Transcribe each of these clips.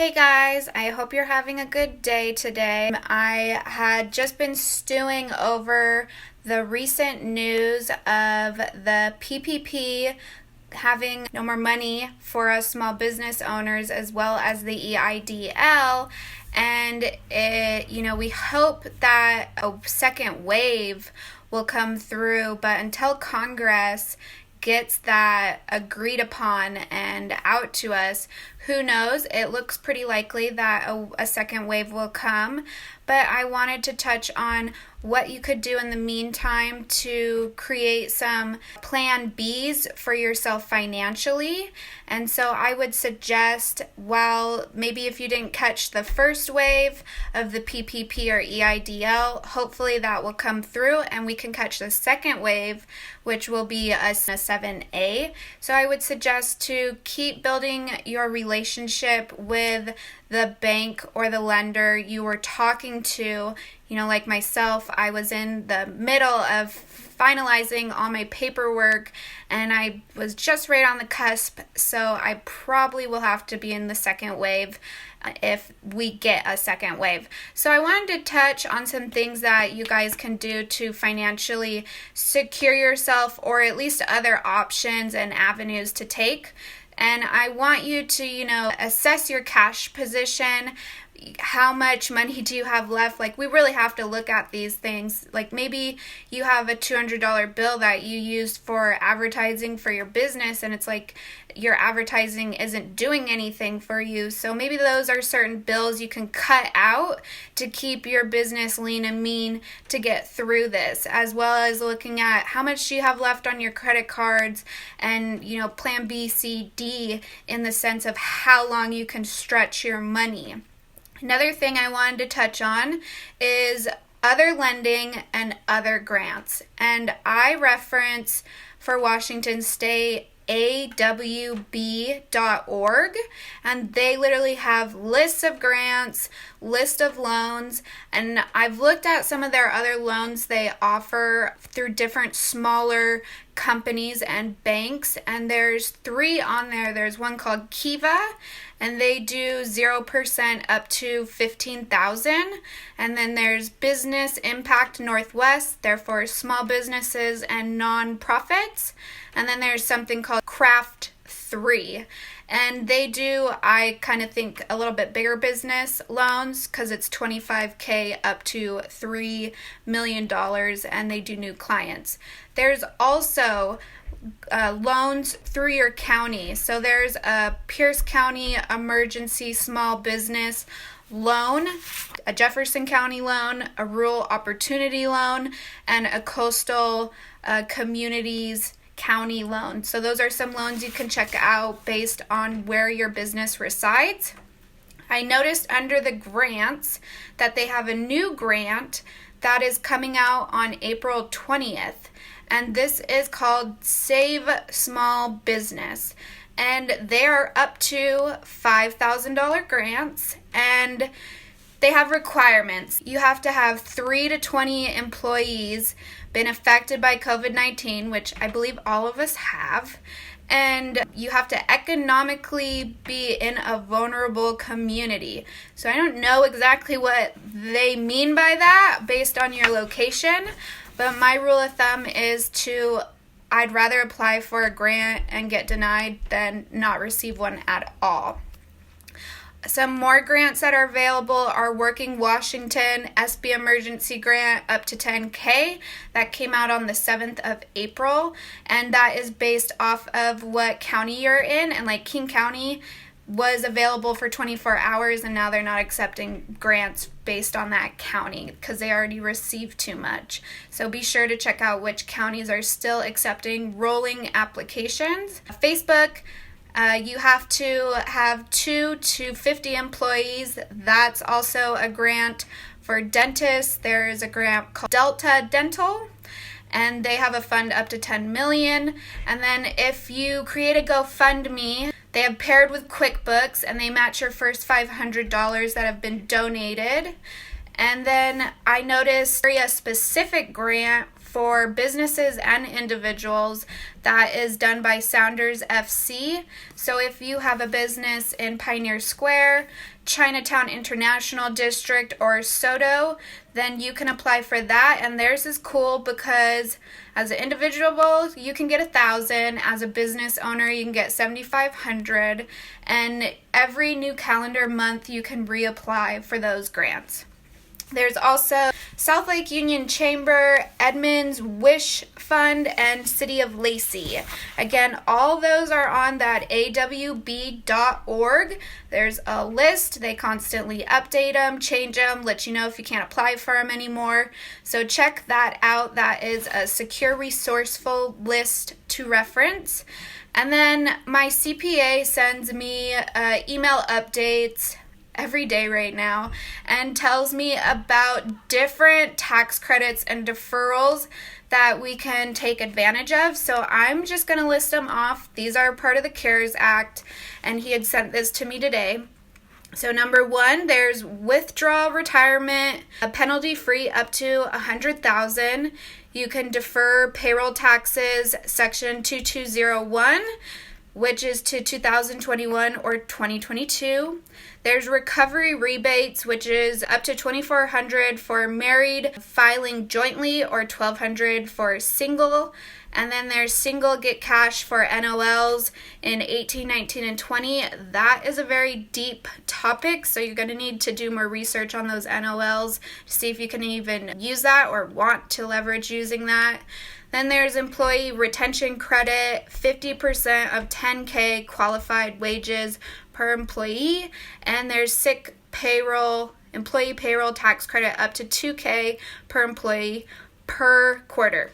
Hey guys, I hope you're having a good day today. I had just been stewing over the recent news of the PPP having no more money for us small business owners, as well as the EIDL. And we hope that a second wave will come through, but until Congress gets that agreed upon and out to us, who knows? It looks pretty likely that a second wave will come, but I wanted to touch on what you could do in the meantime to create some plan Bs for yourself financially. And so I would suggest, while maybe if you didn't catch the first wave of the PPP or EIDL, hopefully that will come through and we can catch the second wave, which will be a 7A. So I would suggest to keep building your relationship with the bank or the lender you were talking to. Like myself, I was in the middle of finalizing all my paperwork and I was just right on the cusp, so I probably will have to be in the second wave if we get a second wave. So I wanted to touch on some things that you guys can do to financially secure yourself, or at least other options and avenues to take. And I want you to, assess your cash position. How much money do you have left? Like, we really have to look at these things. Like, maybe you have a $200 bill that you used for advertising for your business, and it's like your advertising isn't doing anything for you. So maybe those are certain bills you can cut out to keep your business lean and mean to get through this, as well as looking at how much you have left on your credit cards and, plan B, C, D in the sense of how long you can stretch your money. Another thing I wanted to touch on is other lending and other grants. And I reference for Washington State awb.org, and they literally have lists of grants, list of loans, and I've looked at some of their other loans they offer through different smaller companies and banks, and there's 3 on there. There's one called Kiva, and they do 0% up to $15,000. And then there's Business Impact Northwest, therefore small businesses and nonprofits. And then there's something called Craft 3. And they do, I kind of think, a little bit bigger business loans because it's $25K up to $3 million, and they do new clients. There's also loans through your county. So there's a Pierce County Emergency Small Business Loan, a Jefferson County loan, a Rural Opportunity Loan, and a Coastal Communities County loan. So those are some loans you can check out based on where your business resides. I noticed under the grants that they have a new grant that is coming out on April 20th. And this is called Save Small Business. And they are up to $5,000 grants, and they have requirements. You have to have 3 to 20 employees been affected by COVID-19, which I believe all of us have. And you have to economically be in a vulnerable community. So I don't know exactly what they mean by that based on your location, but my rule of thumb is I'd rather apply for a grant and get denied than not receive one at all. Some more grants that are available are Working Washington SB Emergency Grant up to $10K. That came out on the 7th of April, and that is based off of what county you're in. And like King County was available for 24 hours, and now they're not accepting grants based on that county because they already received too much. So be sure to check out which counties are still accepting rolling applications. Facebook, you have to have 2 to 50 employees. That's also a grant for dentists. There is a grant called Delta Dental, and they have a fund up to $10 million. And then if you create a GoFundMe, they have paired with QuickBooks, and they match your first $500 that have been donated. And then I noticed a specific grant for businesses and individuals that is done by Sounders FC. So if you have a business in Pioneer Square, Chinatown International District, or Soto, then you can apply for that. And theirs is cool because as an individual, you can get $1,000. As a business owner, you can get $7,500. And every new calendar month, you can reapply for those grants. There's also South Lake Union Chamber, Edmonds Wish Fund, and City of Lacey. Again, all those are on that awb.org. There's a list. They constantly update them, change them, let you know if you can't apply for them anymore. So check that out. That is a secure, resourceful list to reference. And then my CPA sends me email updates every day right now and tells me about different tax credits and deferrals that we can take advantage of. So I'm just going to list them off. These are part of the CARES Act, and he had sent this to me today. So number 1, there's withdrawal retirement, a penalty free up to $100,000. You can defer payroll taxes, section 2201, which is to 2021 or 2022. There's recovery rebates, which is up to $2,400 for married filing jointly or $1,200 for single. And then there's single get cash for NOLs in 18, 19, and 20. That is a very deep topic, so you're going to need to do more research on those NOLs to see if you can even use that or want to leverage using that. Then there's employee retention credit, 50% of 10K qualified wages per employee. And there's sick payroll, employee payroll tax credit up to 2K per employee per quarter.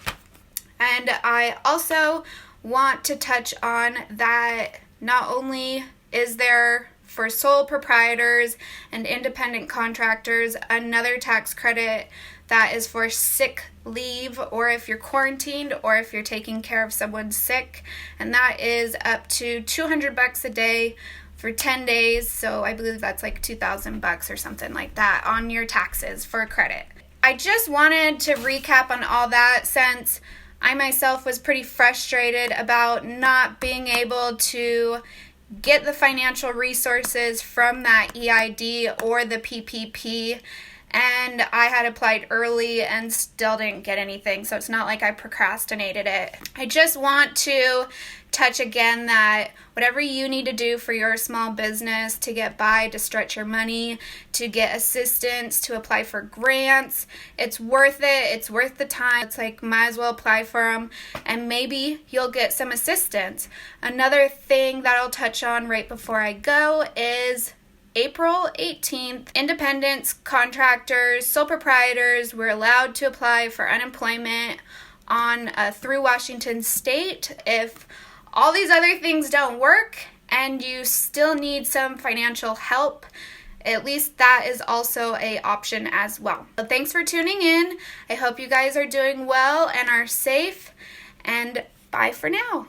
And I also want to touch on that not only is there for sole proprietors and independent contractors another tax credit that is for sick leave, or if you're quarantined, or if you're taking care of someone sick, and that is up to $200 a day for 10 days. So I believe that's like $2,000 or something like that on your taxes for credit. I just wanted to recap on all that, since I myself was pretty frustrated about not being able to get the financial resources from that EID or the PPP. And I had applied early and still didn't get anything, so it's not like I procrastinated it. I just want to touch again that whatever you need to do for your small business to get by, to stretch your money, to get assistance, to apply for grants, it's worth it. It's worth the time. It's like, might as well apply for them, and maybe you'll get some assistance. Another thing that I'll touch on right before I go is April 18th, independents, contractors, sole proprietors were allowed to apply for unemployment on through Washington State. If all these other things don't work and you still need some financial help, at least that is also an option as well. So thanks for tuning in. I hope you guys are doing well and are safe, and bye for now.